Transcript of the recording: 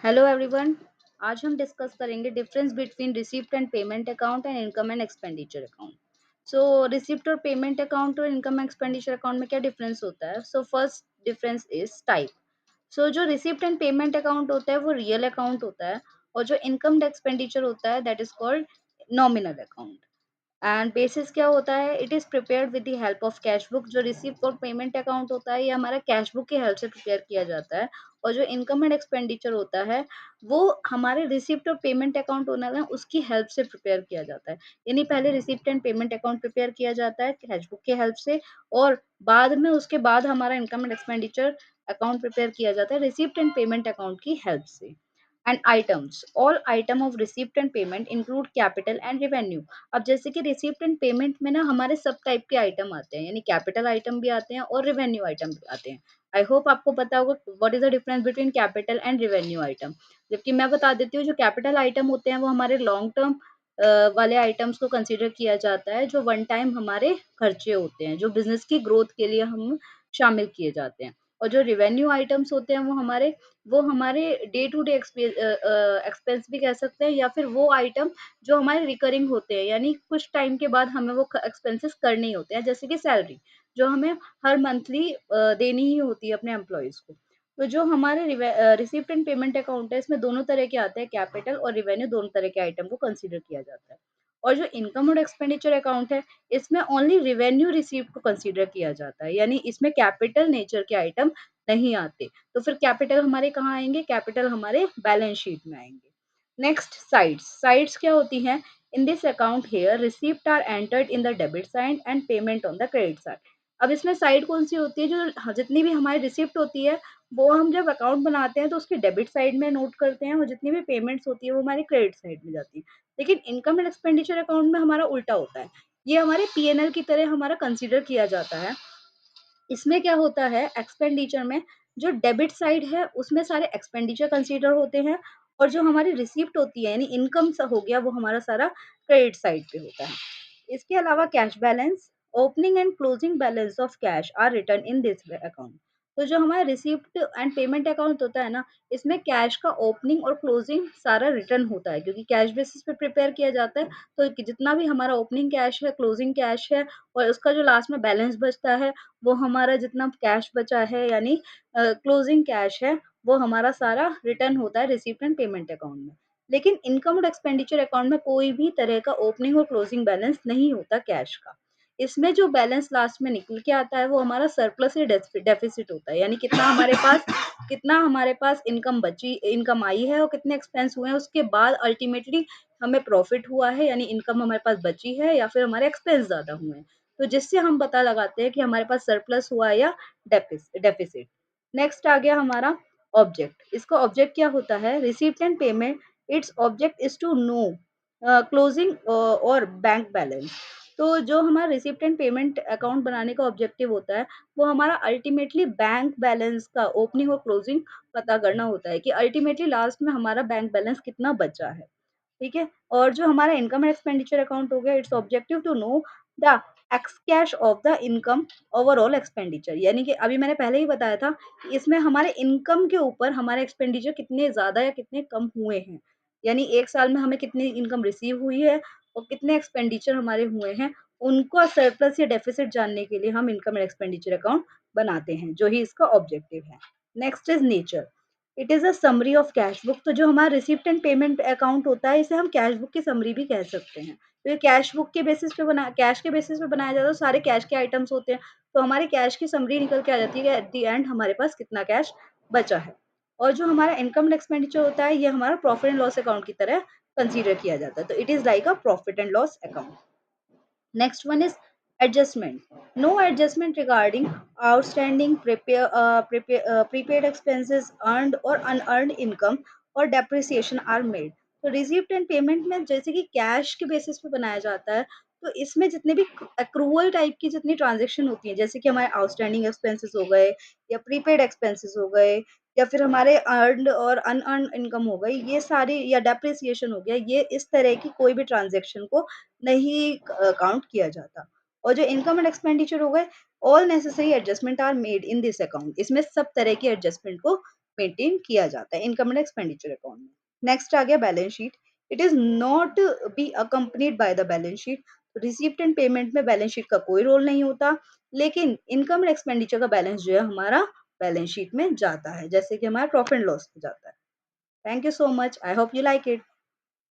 Hello everyone. आज हम discuss करेंगे difference between receipt and payment account and income and expenditure account. So receipt और payment account और income expenditure account में क्या डिफरेंस होता है? So first difference is type. So जो रिसिप्ट एंड पेमेंट अकाउंट होता है वो रियल अकाउंट होता है, और जो इनकम एक्सपेंडिचर होता है that is called nominal account. And bases क्या होता है? It is prepared with the help of cash book. जो रिसिप्ट और पेमेंट अकाउंट होता है ये हमारा कैश बुक की हेल्प से प्रिपेयर किया जाता है, और जो इनकम एंड एक्सपेंडिचर होता है वो हमारे रिसिप्ट और पेमेंट अकाउंट ओनर है उसकी हेल्प से प्रिपेयर किया जाता है। यानी पहले receipt and payment account prepare किया जाता है कैश बुक की हेल्प से, और बाद में उसके बाद हमारा income and expenditure account prepare किया जाता है रिसिप्ट एंड पेमेंट अकाउंट की हेल्प से। And items, all item of receipt and payment include capital and revenue. अब जैसे कि रिसिप्ट एंड पेमेंट में ना हमारे सब टाइप के आइटम आते हैं, यानी कैपिटल आइटम भी आते हैं और रेवेन्यू आइटम भी आते हैं। आई होप आपको पता होगा what is the difference between capital and revenue item. जबकि मैं बता देती हूँ, जो कैपिटल आइटम होते हैं वो हमारे लॉन्ग टर्म वाले आइटम्स को कंसीडर किया जाता है, जो वन टाइम हमारे खर्चे होते हैं, जो बिजनेस की ग्रोथ के लिए हम शामिल किए जाते हैं। और जो रेवेन्यू आइटम्स होते हैं वो हमारे डे टू डे एक्सपेंस भी कह सकते हैं, या फिर वो आइटम जो हमारे रिकरिंग होते हैं, यानी कुछ टाइम के बाद हमें वो एक्सपेंसेस करने ही होते हैं, जैसे कि सैलरी जो हमें हर मंथली देनी ही होती है अपने एम्प्लॉयज को। तो जो हमारे रिसिप्ट एंड पेमेंट अकाउंट है इसमें दोनों तरह के आते हैं, कैपिटल और रिवेन्यू दोनों तरह के आइटम को कंसीडर किया जाता है। और जो इनकम और एक्सपेंडिचर अकाउंट है इसमें ओनली रिवेन्यू रिसीव्ड को कंसीडर किया जाता है, यानी इसमें कैपिटल नेचर के आइटम नहीं आते। तो फिर कैपिटल हमारे कहाँ आएंगे? कैपिटल हमारे बैलेंस शीट में आएंगे। Next, sides. साइड्स क्या होती हैं? In this account here receipt are entered in the debit side and payment on the credit side. अब इसमें साइड कौन सी होती है? जो जितनी भी हमारी रिसिप्ट होती है वो हम जब अकाउंट बनाते हैं तो उसकी डेबिट साइड में नोट करते हैं, और जितनी भी पेमेंट्स होती है वो हमारी क्रेडिट साइड में जाती है। लेकिन इनकम एंड एक्सपेंडिचर अकाउंट में हमारा उल्टा होता है, ये हमारे पीएनएल की तरह हमारा कंसीडर किया जाता है। इसमें क्या होता है? एक्सपेंडिचर में जो डेबिट साइड है उसमें सारे एक्सपेंडिचर कंसीडर होते हैं, और जो हमारी रिसिप्ट होती है यानी इनकम सा हो गया वो हमारा सारा क्रेडिट साइड पे होता है। इसके अलावा cash balance, opening and closing balance of cash are return in this account. तो जो हमारा रिसिप्ट एंड पेमेंट अकाउंट होता है ना, इसमें कैश का ओपनिंग और क्लोजिंग सारा रिटर्न होता है, क्योंकि कैश बेसिस पे प्रिपेयर किया जाता है। तो जितना भी हमारा ओपनिंग कैश है, क्लोजिंग कैश है, और उसका जो लास्ट में बैलेंस बचता है वो हमारा जितना कैश बचा है यानी क्लोजिंग कैश है, वो हमारा सारा रिटर्न होता है रिसीप्ट एंड पेमेंट अकाउंट में। लेकिन इनकम और एक्सपेंडिचर अकाउंट में कोई भी तरह का ओपनिंग और क्लोजिंग बैलेंस नहीं होता कैश का। इसमें जो बैलेंस लास्ट में निकल के आता है वो हमारा सरप्लस या डेफिसिट होता है, यानी कितना हमारे पास इनकम आई है और कितने एक्सपेंस हुए हैं, उसके बाद अल्टीमेटली हमें प्रॉफिट हुआ है, यानी इनकम हमारे पास बची है या फिर हमारे एक्सपेंस ज्यादा हुए हैं। तो जिससे हम पता लगाते हैं कि हमारे पास सरप्लस हुआ है या डेफिसिट। नेक्स्ट आ गया हमारा ऑब्जेक्ट। इसका ऑब्जेक्ट क्या होता है? Receipt and payment, it's object is to know closing और बैंक बैलेंस। तो जो हमारा रिसिप्ट एंड पेमेंट अकाउंट बनाने का ऑब्जेक्टिव होता है वो हमारा अल्टीमेटली बैंक बैलेंस का ओपनिंग और क्लोजिंग पता करना होता है, कि अल्टीमेटली लास्ट में हमारा बैंक बैलेंस कितना बचा है। ठीक है? और जो हमारा इनकम एंड एक्सपेंडिचर अकाउंट हो गया, it's objective to know the excess of the income overall expenditure. यानी कि अभी मैंने पहले ही बताया था कि इसमें हमारे इनकम के ऊपर हमारे एक्सपेंडिचर कितने ज़्यादा या कितने कम हुए हैं। यानी 1 साल में हमें कितनी इनकम रिसीव हुई है और कितने एक्सपेंडिचर हमारे हुए हैं, उनका सरप्लस या डेफिसिट जानने के लिए हम इनकम एंड एक्सपेंडिचर अकाउंट बनाते हैं, जो ही इसका ऑब्जेक्टिव है। Next is nature. It is a summary of cash book. तो जो हमारा रिसिप्ट एंड पेमेंट अकाउंट होता है इसे हम कैश बुक की समरी भी कह सकते हैं। तो ये कैश के बेसिस पे बनाया जाता है, तो सारे कैश के आइटम्स होते हैं। तो हमारे कैश की समरी निकल के आ जाती है कि एट द एंड हमारे पास कितना कैश बचा है। और जो हमारा इनकम एंड एक्सपेंडिचर होता है ये हमारा प्रॉफिट एंड लॉस अकाउंट की तरह कंसीडर किया जाता है। तो it is like a profit and loss account. Next one is adjustment. No adjustment regarding outstanding prepaid expenses, earned or unearned income or depreciation are made. तो receipt and payment में जैसे कि कैश के basis पे बनाया जाता है, तो इसमें जितने भी अक्रूवल टाइप की जितनी ट्रांजेक्शन होती है, जैसे कि हमारे आउटस्टैंडिंग एक्सपेंसेस हो गए या प्रीपेड एक्सपेंसेस हो गए, या फिर हमारे अर्नड और अनअर्नड इनकम हो गई, ये सारी या डेप्रिसिएशन हो गया, ये इस तरह की कोई भी ट्रांजेक्शन को नहीं काउंट किया जाता। और जो इनकम एंड एक्सपेंडिचर हो गए, all necessary adjustment are made in this account. इसमें सब तरह की एडजस्टमेंट को मेंटेन किया जाता है इनकम एंड एक्सपेंडिचर अकाउंट में। नेक्स्ट आ गया balance sheet. It is not be accompanied by the balance sheet. Receipt and payment में बैलेंस शीट का कोई रोल नहीं होता, लेकिन इनकम एंड एक्सपेंडिचर का बैलेंस जो है हमारा बैलेंस शीट में जाता है, जैसे कि हमारा प्रॉफिट एंड लॉस में जाता है। Thank you so much, I hope you like it.